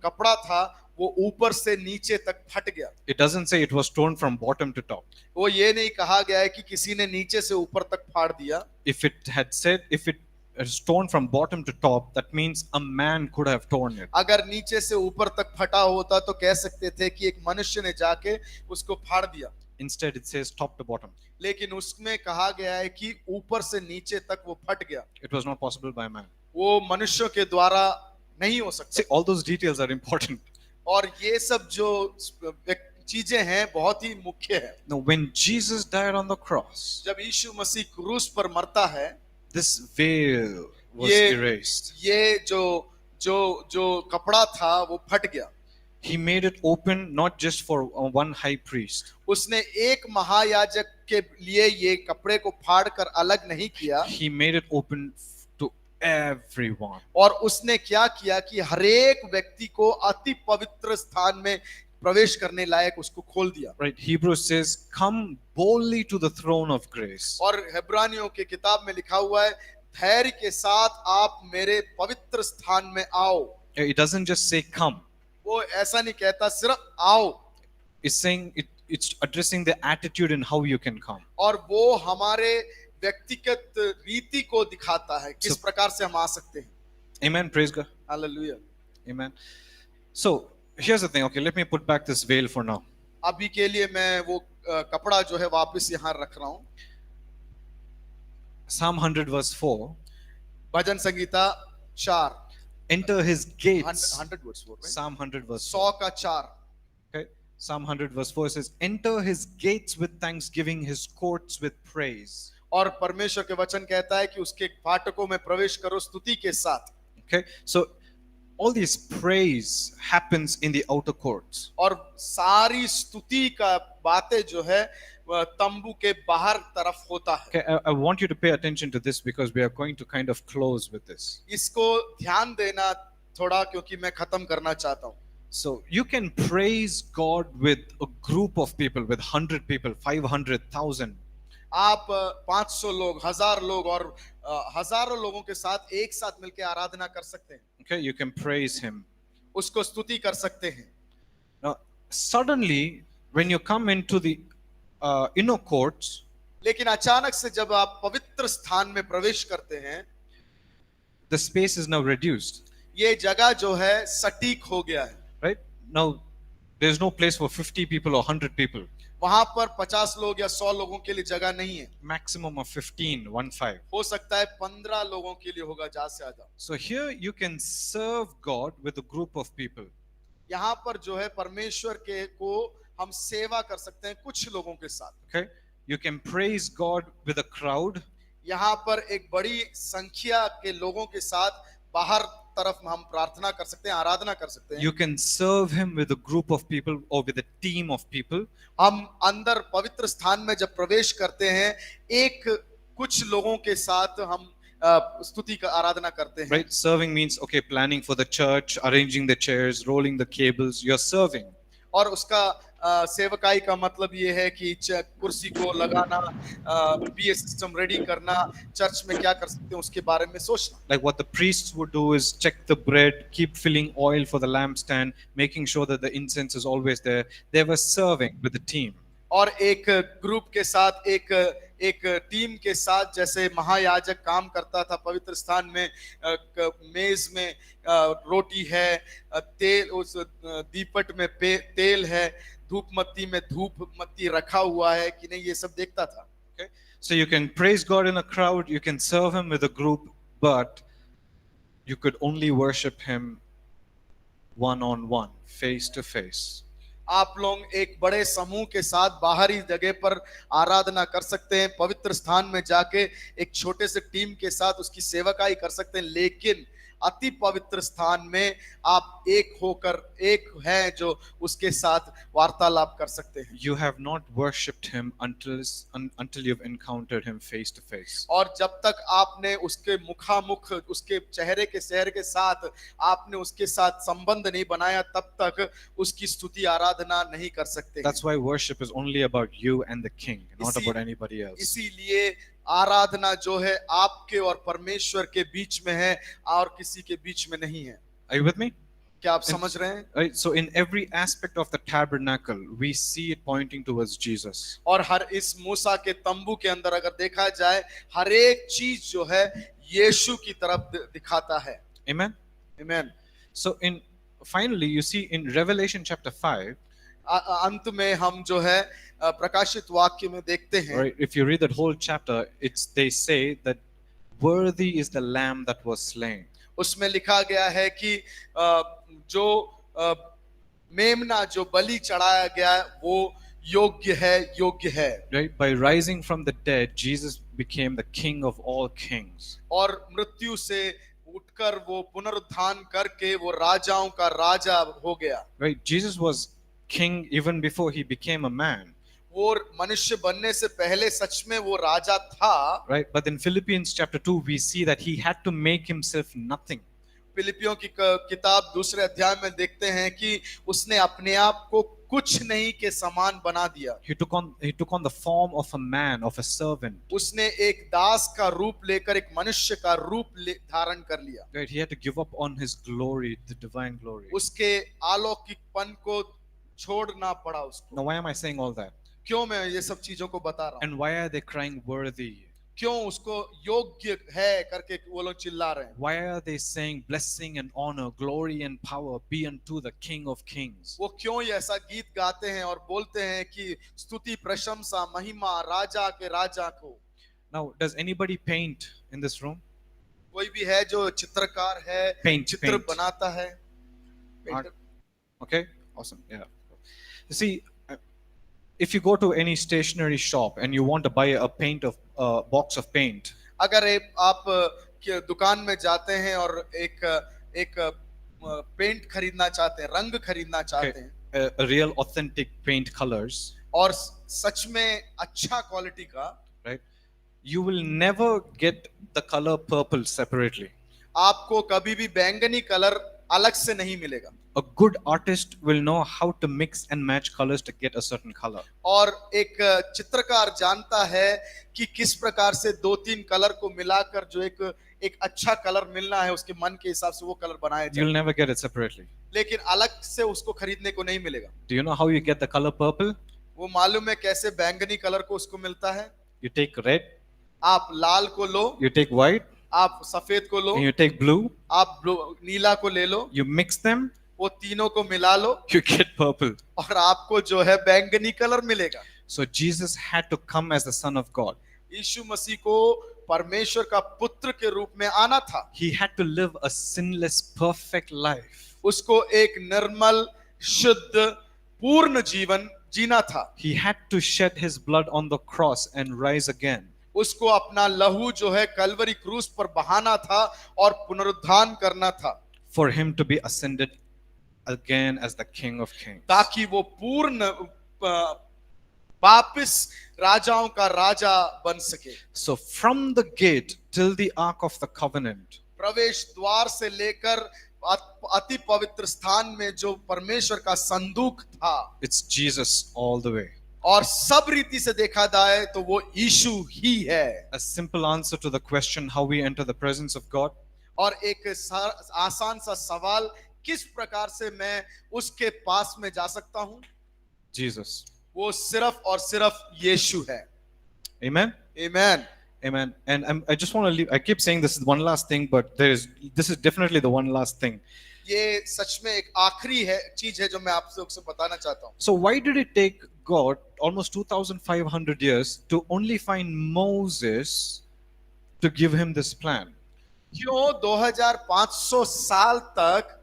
कपड़ा था वो ऊपर से नीचे तक फट गया। It doesn't say it was torn from bottom to top. वो ये नहीं कहा गया है कि किसी ने नीचे से ऊपर तक फाड़ दिया। If it is torn from bottom to top, that means a man could have torn it. अगर नीचे से ऊपर तक फटा होता तो कह सकते थे कि एक मनुष्य ने जाके उसको फाड़ दिया। Instead, it says top to bottom. लेकिन उसमें कहा गया है कि ऊपर से नीचे तक वो फट गया। It was not possible by man. वो मनुष्यों के द्वारा नहीं हो सकता। See, all those details are important. और ये सब जो चीजें हैं बहुत ही मुख्य है। Now, when Jesus died on the cross, जब यीशु मसीह क्रूस पर मरता है, this veil was ये- erased. ये जो कपड़ा था वो फट गया। He made it open not just for one high priest. उसने एक महायाजक के लिए ये कपड़े को फाड़ कर अलग नहीं किया, He made it open to everyone. और उसने क्या किया कि हरेक व्यक्ति को अति पवित्र स्थान में प्रवेश करने लायक उसको खोल दिया। Right? Hebrews says, "Come boldly to the throne of grace." और हेब्रानियों के किताब में लिखा हुआ है, धैर्य के साथ आप मेरे पवित्र स्थान में आओ। It doesn't just say come. वो ऐसा नहीं कहता सिर्फ आओ, It's saying it's addressing the attitude and how you can come. और वो हमारे व्यक्तिगत रीति को दिखाता है किस So- प्रकार से हम आ सकते हैं। Amen. Praise God. Hallelujah. Amen. So here's the thing. Okay, let me put back this veil for now. अभी के लिए मैं वो कपड़ा जो है वापस यहाँ रख रहा हूँ। Psalm 100 verse 4. भजन संगीता 4 Enter his gates. 100 verse 4 Psalm 100 verse 4. 100 का 4। Okay. Psalm 100 verse 4 says, "Enter his gates with thanksgiving, his courts with praise." और परमेश्वर के वचन कहता है कि उसके फाटकों में प्रवेश करो स्तुति के साथ। Okay. So all these praise happens in the outer courts. और सारी स्तुति का बातें जो है वह तंबू के बाहर तरफ होता है। Okay, I want you to pay attention to this because we are going to kind of close with this. इसको ध्यान देना थोड़ा, क्योंकि मैं खत्म करना चाहता हूँ। So you can praise God with a group of people, with 100 people, 500, 1,000. आप 500 लोग, 1000 लोग और हजारों लोगों के साथ एक साथ मिलकर आराधना कर सकते हैं। Okay, you can praise him. उसको स्तुति कर सकते हैं। Now, suddenly, when you come into the inner courts, लेकिन अचानक से जब आप पवित्र स्थान में प्रवेश करते हैं, the space is now reduced. ये जगह जो है सटीक हो गया है। Right? Now, there's no place for 50 people or 100 people. वहां पर 50 लोग या 100 लोगों के लिए जगह नहीं है। Maximum of 15, 1-5. हो सकता है 15 लोगों के लिए होगा, ज्यादा से ज्यादा। So here you can serve God with a group of people. यहाँ पर जो है परमेश्वर के को हम सेवा कर सकते हैं कुछ लोगों के साथ। Okay? You can praise God with a crowd. यहाँ पर एक बड़ी संख्या के लोगों के साथ बाहर तरफ हम प्रार्थना कर सकते हैं, आराधना कर सकते हैं। You can serve Him with a group of people or with a team of people. हम अंदर पवित्र स्थान में जब प्रवेश करते हैं, एक कुछ लोगों के साथ हम स्तुति का आराधना करते हैं। Right? Serving means, okay, planning for the church, arranging the chairs, rolling the cables. You're serving. और उसका सेवकाई का मतलब ये है कि कुर्सी को लगाना, पीए सिस्टम रेडी करना, चर्च में क्या कर सकते हैं उसके बारे में सोचना। Like what the priests would do is check the bread, keep filling oil for the lampstand, making sure that the incense is always there. They were serving with the team. और एक ग्रुप के साथ, एक टीम के साथ, जैसे महायाजक काम करता था पवित्र स्थान में, मेज में रोटी है, तेल उस दीपट में तेल है, धूपमत्ती में धूपमत्ती रखा हुआ है कि नहीं, ये सब देखता था। Okay? So you can praise God in a crowd, you can serve Him with a group, but you could only worship Him one-on-one, face to face. आप लोग एक बड़े समूह के साथ बाहरी जगह पर आराधना कर सकते हैं, पवित्र स्थान में जाके एक छोटे से टीम के साथ उसकी सेवकाई कर सकते हैं, लेकिन अति पवित्र स्थान में आप एक होकर एक हैं जो उसके साथ वार्तालाप कर सकते हैं। You have not worshipped Him until you've encountered Him face to face. और जब तक आपने उसके मुखामुख, उसके चेहरे के शहर के साथ आपने उसके साथ संबंध नहीं बनाया, तब तक उसकी स्तुति आराधना नहीं कर सकते। That's why worship is only about you and the King, not इसी- about anybody else. इसीलिए आराधना जो है आपके और परमेश्वर के बीच में है और किसी के बीच में नहीं है। Are you with me? क्या आप समझ रहे हैं? Right, so in every aspect of the tabernacle, we see it pointing towards Jesus. और हर इस मूसा के तंबू के अंदर अगर देखा जाए, हर एक चीज जो है यीशु की तरफ दिखाता है। Amen? आमीन। So finally, you see in Revelation chapter 5, अंत में हम जो है प्रकाशित वाक्य में देखते हैं, right, if you read that whole chapter, they say that worthy is the lamb that was slain. उसमें लिखा गया है कि जो मेमना जो बलि चढ़ाया गया वो योग्य है। Right? By rising from the dead, Jesus became the King of all kings. और मृत्यु से उठकर वो पुनरुत्थान करके वो राजाओं का राजा हो गया। Right? Jesus was king even before he became a man. वो मनुष्य बनने से पहले सच में वो राजा था। Right? But in Philippians chapter 2, we see that he had to make himself nothing. फिलिपियों की किताब दूसरे अध्याय में देखते हैं कि उसने अपने आप को कुछ नहीं के समान बना दिया। He took on the form of a man, of a servant. उसने एक दास का रूप लेकर एक मनुष्य का रूप धारण कर लिया। Right? He had to give up on his glory, the divine glory. उसके अलौकिकपन को छोड़ना पड़ा उसको। Now, why am I saying all that? क्यों मैं ये सब चीजों को बता रहा हूँ? And why are they crying worthy? क्यों उसको योग्य है करके वो लोग चिल्ला रहे हैं? Why are they saying blessing and honor, glory and power be unto the King of Kings? वो क्यों ये ऐसा गीत गाते हैं और बोलते हैं कि स्तुति, प्रशंसा, महिमा राजा के राजा को? Now, does anybody paint in this room? कोई भी है जो चित्रकार है, चित्र बनाता है? Art. Okay, awesome. Yeah. You see, if you go to any stationery shop and you want to buy a box of paint, अगर आप दुकान में जाते हैं और एक पेंट खरीदना चाहते हैं, रंग खरीदना चाहते हैं, a real authentic paint colors, और सच में अच्छा क्वालिटी का, right? You will never get the color purple separately. आपको कभी भी बैंगनी कलर अलग से नहीं मिलेगा। A good artist will know how to mix and match colors to get a certain color. और एक चित्रकार जानता है कि किस प्रकार से दो तीन कलर को मिलाकर जो एक अच्छा कलर मिलना है, उसके मन के हिसाब से वो कलर बनाया जाए। You'll never get it separately. लेकिन अलग से उसको खरीदने को नहीं मिलेगा। Do you know how you get the color purple? वो मालूम है कैसे बैंगनी कलर को उसको मिलता है? You take red, आप लाल को लो, you take white, आप सफेद को लो, and you take blue. आप नीला को ले लो, You mix them, वो तीनों को मिला लो you get purple. और आपको जो है बैंगनी कलर मिलेगा। So Jesus had to come as the Son of God. यीशु मसीह को परमेश्वर का पुत्र के रूप में आना था। He had to live a sinless, perfect life. उसको एक निर्मल, शुद्ध, पूर्ण जीवन जीना था। He had to shed his blood on the cross and rise again. उसको अपना लहू जो है कलवरी क्रूस पर बहाना था और पुनरुत्थान करना था, For him to be ascended again as the King of Kings. ताकि वो पूर्ण वापस राजाओं का राजा बन सके। So from the gate till the Ark of the Covenant, प्रवेश द्वार से लेकर अति पवित्र स्थान में जो परमेश्वर का संदूक था, it's Jesus all the way. और सब रीति से देखा जाए तो वो यीशु ही है। A simple answer to the question how we enter the presence of God. और एक आसान सा सवाल, किस प्रकार से मैं उसके पास में जा सकता हूं? Jesus. वो सिर्फ और सिर्फ यीशु है। Amen. आमीन। Amen. And I just want to leave. I keep saying this is one last thing, but this is definitely the one last thing. ये सच में एक आखिरी है चीज है जो मैं आप लोग से बताना चाहता हूं। So why did it take God almost 2,500 years to only find Moses to give him this plan? क्यों 2500 साल तक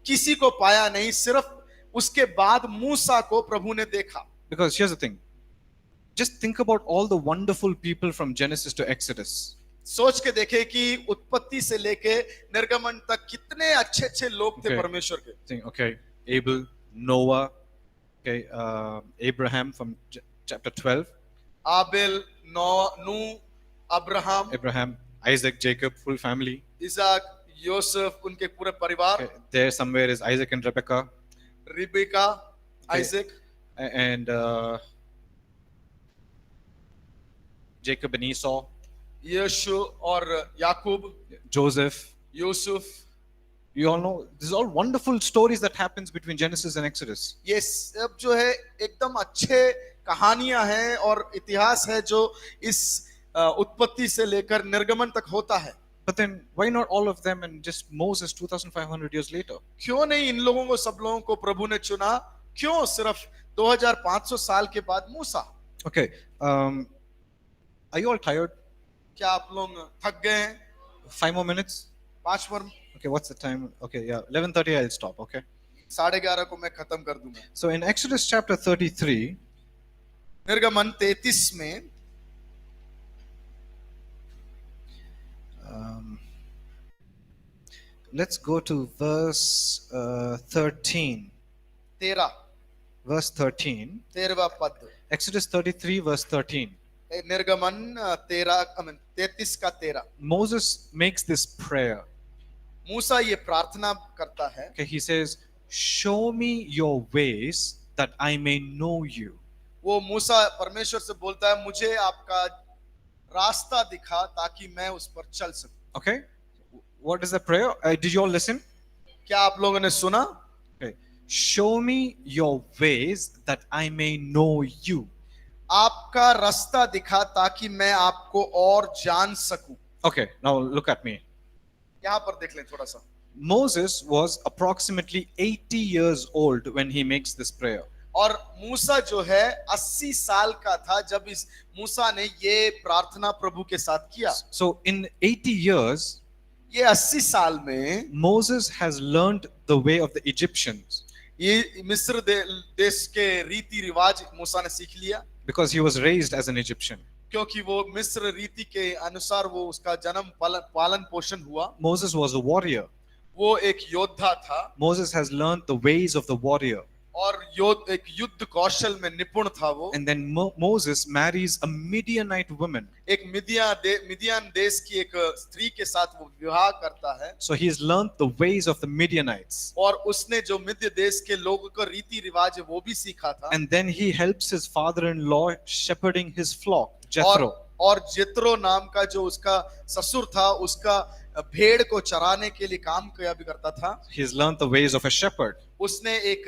किसी को पाया नहीं, सिर्फ उसके बाद मूसा को प्रभु ने देखा? Because here's the thing. Just think about all the wonderful people from Genesis to Exodus. सोच के देखे कि उत्पत्ति से लेके निर्गमन तक कितने अच्छे अच्छे लोग थे Okay. परमेश्वर के। Think, okay, Abel, Noah, okay, Abraham from chapter 12, Abel, नूह, Abraham, Abraham, Isaac, Jacob, full family. Isaac, योसेफ, उनके पूरे परिवार, Okay, there somewhere is Isaac and Rebekah, Rebecca, Okay. Isaac, and Jacob and Esau, यीशु और याकूब, Joseph. Yusuf. You all know, these are all wonderful stories that happens between Genesis and Exodus. ये सब जो है एकदम अच्छे कहानियां हैं और इतिहास है जो इस उत्पत्ति से लेकर निर्गमन तक होता है। But then why not all of them and just Moses 2,500 years later? क्यों नहीं इन लोगों को, सब लोगों को प्रभु ने चुना? क्यों सिर्फ 2500 साल के बाद मूसा? Okay, are you all tired? क्या आप लोग थक गए हैं? 5 more minutes? 5 पर Okay, what's the time? Okay, yeah, 11:30 I'll stop, okay? 11:30 को मैं खत्म कर दूंगा। So in Exodus chapter 33, निर्गमन 33 में let's go to verse 13. 13 Verse 13. 13वां पद। Exodus 33 verse 13. निर्गमन 33 का 13। Moses makes this prayer. मूसा ये प्रार्थना करता है। Okay, he says, "Show me your ways that I may know you." वो मूसा परमेश्वर से बोलता है, मुझे आपका रास्ता दिखा ताकि मैं उस पर चल सकूं। Okay, what is the prayer? Did you all listen? क्या आप लोगों ने सुना? Okay, show me your ways that I may know you. आपका रास्ता दिखा ताकि मैं आपको और जान सकूं। Okay, now look at me. यहाँ पर देख लें थोड़ा सा। Moses was approximately 80 years old when he makes this prayer. और मूसा जो है 80 साल का था जब इस मूसा ने ये प्रार्थना प्रभु के साथ किया। So in 80 years, ये 80 साल में Moses has learned the way of the Egyptians ये मिस्र देश के रीति रिवाज मूसा ने सीख लिया, because he was raised as an Egyptian. क्योंकि वो मिस्र रीति के अनुसार वो उसका जन्म पालन पोषण हुआ। Moses was a warrior. वो एक योद्धा था Moses has learned the ways of the warrior. और एक युद्ध कौशल में निपुण था वो। And then Moses marries a Midianite woman. एक मिदियान देश की एक स्त्री के साथ वो विवाह करता है। So he has learned the ways of the Midianites. और उसने जो मिद्य देश के लोगों का रीति रिवाज है वो भी सीखा था। And then he helps his father-in-law shepherding his flock, Jethro. और जेत्रो नाम का जो उसका ससुर था, उसका भेड़ को चराने के लिए काम किया भी करता था। He's learned the ways of a shepherd. उसने एक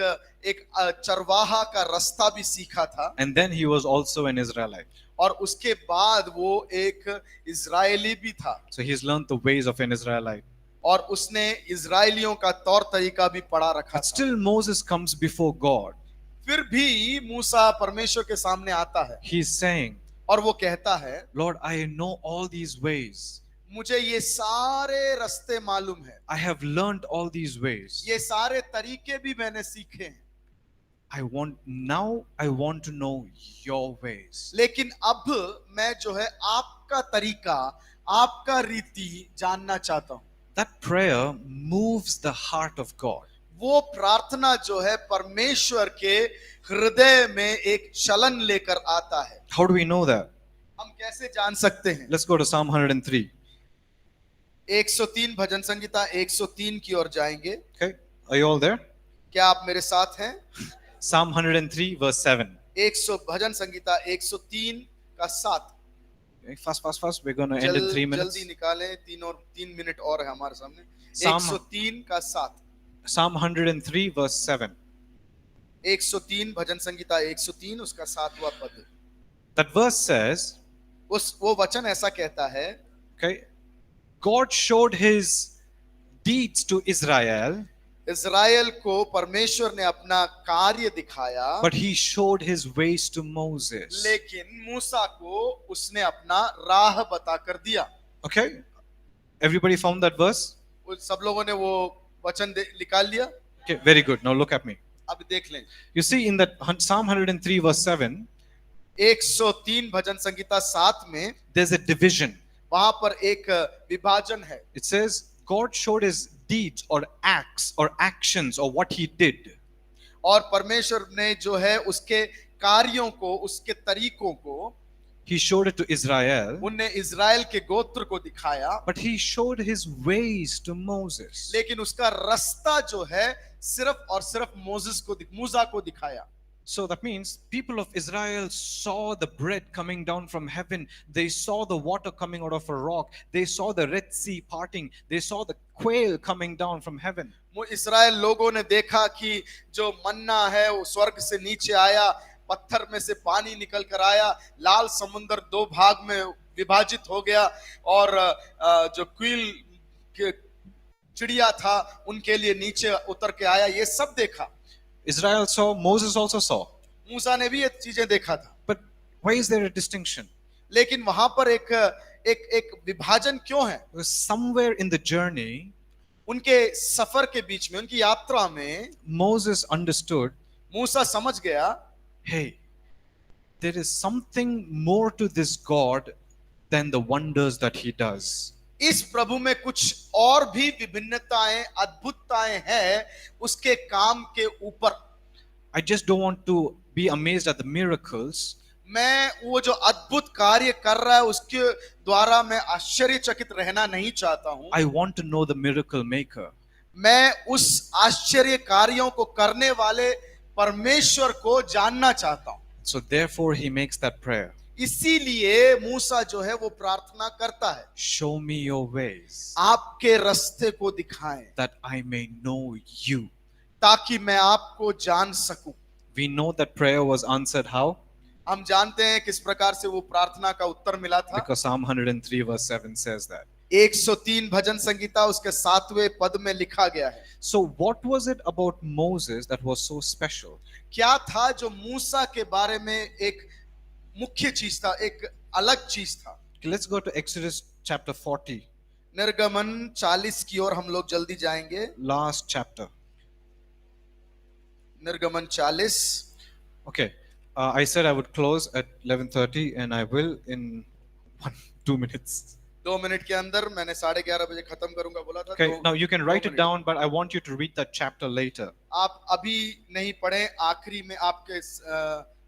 चरवाहा का रास्ता भी सीखा था, And then he was also an Israelite. और उसके बाद वो एक इजरायली भी था, So he's learned the ways of an Israelite. और उसने इजरायलियों का तौर तरीका भी पढ़ा रखा But था। still Moses comes before God. फिर भी मूसा परमेश्वर के सामने आता है He's saying, और वो कहता है, Lord, I know all these ways. मुझे ये सारे रास्ते मालूम है, I have learned all these ways. ये सारे तरीके भी मैंने सीखे हैं, I want to know your ways. लेकिन अब मैं जो है आपका तरीका, आपका रीति जानना चाहता हूं। That prayer moves the heart of God. वो प्रार्थना जो है परमेश्वर के हृदय में एक चलन लेकर आता है। How do we know that? हम कैसे जान सकते हैं? Let's go to Psalm 103. 103 भजन संगीता 103 की ओर जाएंगे। Okay, are you all there? क्या आप मेरे साथ हैं? Psalm 103 verse 7. 100 भजन संगीता 103 का 7। Okay, fast. We're going to end in 3 minutes. जल्दी निकालें, 3 मिनट और है हमारे सामने। Psalm- 103 का 7। Psalm 103 verse 7. 103 भजन संगीता 103 उसका 7वां पद। That verse says, वो वचन ऐसा कहता है, okay, God showed his deeds to Israel, Israel को परमेश्वर ने अपना कार्य दिखाया, but he showed his ways to Moses. लेकिन मूसा को उसने अपना राह बताकर दिया। Okay, everybody found that verse? सब लोगों ने वो वचन निकाल लिया? Okay, very good. Now look at me. अब देख लें, You see in that Psalm 103 verse 7, 103 भजन संगीता 7 में there's a division. वहां पर एक विभाजन है। It says God showed his deeds or acts or actions or what he did. और परमेश्वर ने जो है उसके कार्यों को, उसके तरीकों को, He showed it to Israel, उनने इज़राइल के गोत्र को दिखाया, but he showed his ways to Moses. लेकिन उसका रास्ता जो है सिर्फ और सिर्फ मूसा को दिखाया। So that means people of Israel saw the bread coming down from heaven. They saw the water coming out of a rock. They saw the Red Sea parting. They saw the quail coming down from heaven. वो इस्राएल लोगों ने देखा कि जो मन्ना है वो स्वर्ग से नीचे आया, पत्थर में से पानी निकल कर आया, लाल समुंदर 2 भाग में विभाजित हो गया, और जो क्वील चिड़िया था उनके लिए नीचे उतर के आया। ये सब देखा। Israel saw, Moses also saw. मूसा ने भी ये चीजें देखा था। But why is there a distinction? लेकिन वहां पर एक विभाजन क्यों है? Because somewhere in the journey, उनके सफर के बीच में, उनकी यात्रा में Moses understood, मूसा समझ गया, hey, there is something more to this God than the wonders that he does. इस प्रभु में कुछ और भी विभिन्नताएं, अद्भुतताएं हैं उसके काम के ऊपर। I just don't want to be amazed at the miracles. मैं वो जो अद्भुत कार्य कर रहा है उसके द्वारा मैं आश्चर्यचकित रहना नहीं चाहता हूं। I want to know the miracle maker. मैं उस आश्चर्य कार्यों को करने वाले परमेश्वर को जानना चाहता हूं। So therefore he makes that prayer. इसीलिए मूसा जो है वो प्रार्थना करता है, Show me your ways, आपके रास्ते को दिखाएं, that I may know you. ताकि मैं आपको जान सकूं। We know that prayer was answered how? हम जानते हैं किस प्रकार से वो प्रार्थना का उत्तर मिला था। Because Psalm 103 verse 7 says that. 103 भजन संगीता उसके 7वें पद में लिखा गया है। So what was it about Moses that was so special? क्या था जो मूसा के बारे में एक मुख्य चीज था, एक अलग चीज था? Okay, let's go to Exodus chapter 40. निर्गमन 40 की ओर हम लोग जल्दी जाएंगे। Last chapter. निर्गमन 40। Okay. I said I would close at 11:30 and I will in 2 minutes. 2 minute के अंदर मैंने 11:30 बजे खत्म करूंगा बोला था। Okay, तो now you can write it 2 down, but I want you to read that chapter later. आप अभी नहीं पढ़ें, आखिरी में आपके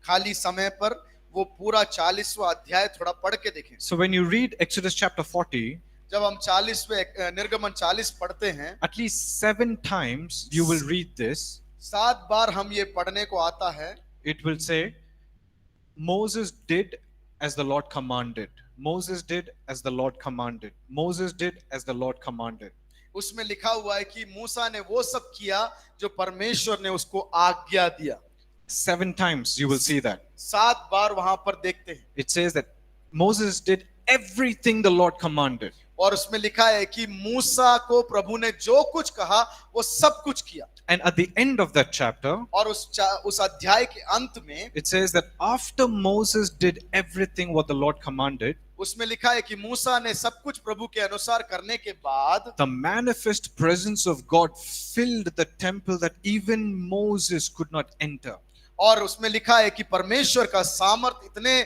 खाली समय पर वो पूरा 40वां अध्याय थोड़ा पढ़ के देखें। So when you read Exodus chapter 40, जब हम 40वें निर्गमन 40 पढ़ते हैं, at least 7 times you will read this. 7 बार हम ये पढ़ने को आता है। It will say, Moses did as the Lord commanded. Moses did as the Lord commanded. Moses did as the Lord commanded. उसमें लिखा हुआ है कि मूसा ने वो सब किया जो परमेश्वर ने उसको आज्ञा दिया। 7 times you will see that. 7 बार वहां पर देखते हैं It says that Moses did everything the Lord commanded. और उसमें लिखा है कि मूसा को प्रभु ने जो कुछ कहा वो सब कुछ किया। And at the end of that chapter, और उस अध्याय के अंत में it says that after Moses did everything what the Lord commanded, उसमें लिखा है कि मूसा ने सब कुछ प्रभु के अनुसार करने के बाद the manifest presence of God filled the temple that even Moses could not enter. और उसमें लिखा है कि परमेश्वर का सामर्थ इतने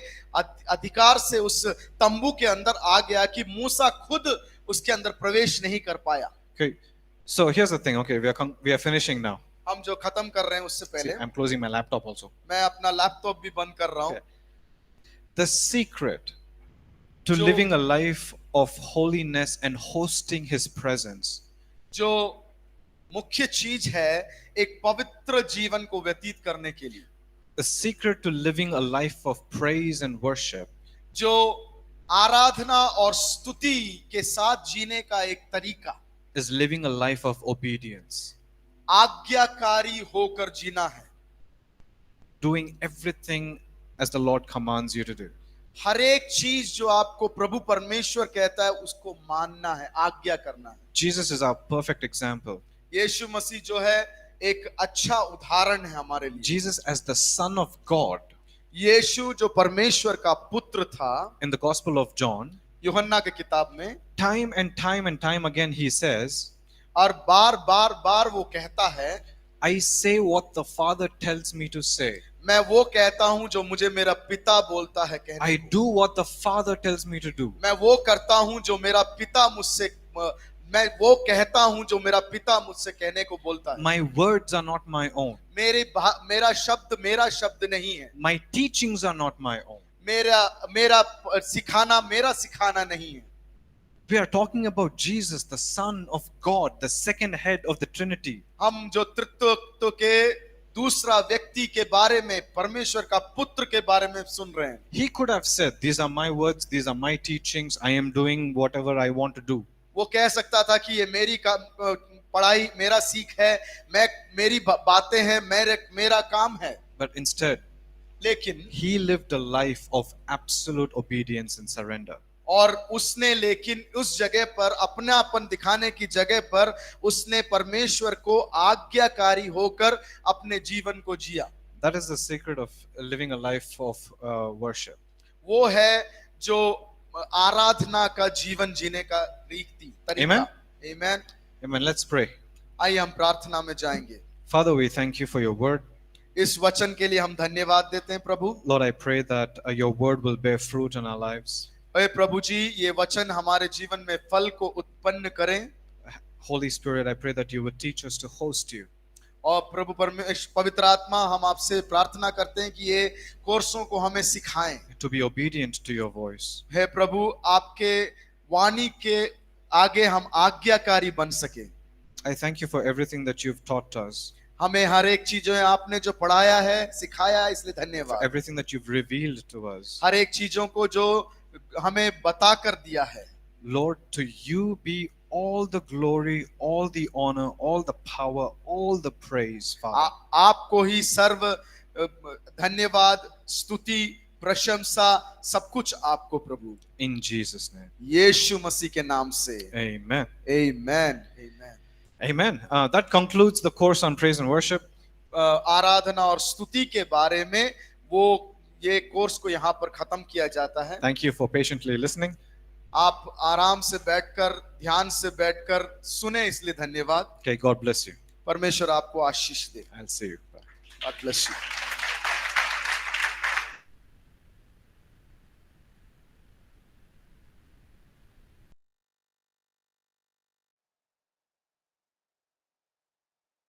अधिकार से उस तंबू के अंदर आ गया कि मूसा खुद उसके अंदर प्रवेश नहीं कर पाया। Okay, so here's the thing. Okay, we are finishing now. हम जो खत्म कर रहे हैं उससे See, पहले I'm closing my laptop also. मैं अपना लैपटॉप भी बंद कर रहा हूं। Okay. The secret to जो- living a life of holiness and hosting His presence जो मुख्य चीज है एक पवित्र जीवन को व्यतीत करने के लिए, the secret to living a life of praise and worship जो आराधना और स्तुति के साथ जीने का एक तरीका is living a life of obedience, आज्ञाकारी होकर जीना है। doing everything as the Lord commands you to do. हर एक चीज जो आपको प्रभु परमेश्वर कहता है उसको मानना है, आज्ञा करना है। Jesus is our perfect example. यीशु मसीह जो है एक अच्छा उदाहरण है हमारे लिए। Jesus, as the Son of God, यीशु जो परमेश्वर का पुत्र था, in the Gospel of John, यूहन्ना के किताब में time and time again, he says, और बार बार वो कहता है, I say what the Father tells me to say. मैं वो कहता हूं जो मुझे मेरा पिता बोलता है कहने I को। do what the Father tells me to do. मैं वो करता हूं जो मेरा पिता मुझसे, मैं वो कहता हूं जो मेरा पिता मुझसे कहने को बोलता है। My words are not my own. मेरा शब्द नहीं है। My teachings are not my own. मेरा सिखाना नहीं है। We are talking about Jesus, the Son of God, the second head of the Trinity. हम जो तृत्व के दूसरा व्यक्ति के बारे में, परमेश्वर का पुत्र के बारे में सुन रहे हैं। He could have said, these are my words, these are my teachings, I am doing whatever I want to do. वो कह सकता था कि ये मेरी पढ़ाई, मेरा सीख है, मेरी बातें हैं, मेरा काम है। But instead, लेकिन he lived a life of absolute obedience and surrender. और उसने लेकिन उस जगह पर अपनापन दिखाने की जगह पर उसने परमेश्वर को आज्ञाकारी होकर अपने जीवन को जिया। That is the secret of living a life of worship. वो है जो आराधना का जीवन जीने का तरीका। Amen? Amen. Amen. Let's pray. आइए हम प्रार्थना में जाएंगे। Father, we thank you for your word. इस वचन के लिए हम धन्यवाद देते हैं प्रभु। Lord, I pray that your word will bear fruit in our lives. अरे प्रभु जी, ये वचन हमारे जीवन में फल को उत्पन्न करें। Holy Spirit, I pray that you would teach us to host you. और प्रभु पवित्र आत्मा, हम आपसे प्रार्थना करते हैं कि ये कोर्सों को हमें सिखाएं। To be obedient to your voice. हे प्रभु, आपके वाणी के आगे हम आज्ञाकारी बन सके। I thank you for everything that you've taught us. हमें हर एक चीजों आपने जो पढ़ाया है, सिखाया है, इसलिए For धन्यवाद। everything that you've revealed to us. हर एक चीजों को जो हमें बता कर दिया है। Lord, to you be all the glory, all the honor, all the power, all the praise, Father. आपको ही सर्व धन्यवाद, स्तुति, प्रशंसा, सब कुछ आपको प्रभु। In Jesus' name. यीशु मसीह के नाम से। Amen. Amen. Amen. Amen. That concludes the course on praise and worship. आराधना और स्तुति के बारे में वो ये कोर्स को यहाँ पर खत्म किया जाता है। Thank you for patiently listening. आप आराम से बैठकर, ध्यान से बैठकर सुने, इसलिए धन्यवाद। Okay, God bless you. परमेश्वर आपको आशीष दे। I'll see you. God bless you.